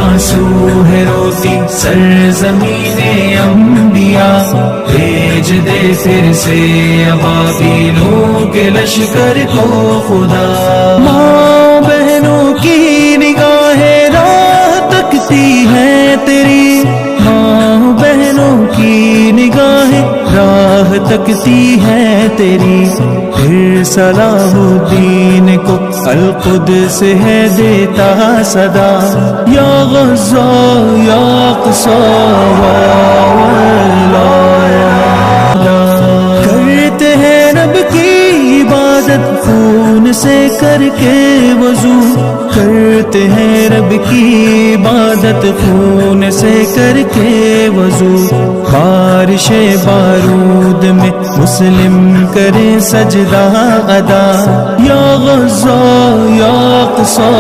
آنسو ہے روتی سرزمین انبیاء، بھیج دے پھر سے ابابیلوں کے لشکر کو خدا۔ ماں بہنوں کی نگاہیں راہ تکتی ہیں تیری، ماں بہنوں کی نگاہیں راہ تکتی ہے تیری، پھر صلاح الدین کو القدس ہے دیتا صدا، یا غزہ یا اقصی کرتے ہیں رب کی عبادت خون سے کر کے وضو، کرتے ہیں رب کی عبادت خون سے کر کے وضو، بارش بارود میں مسلم کرے سجدہ ادا، یا غزہ یا اقصی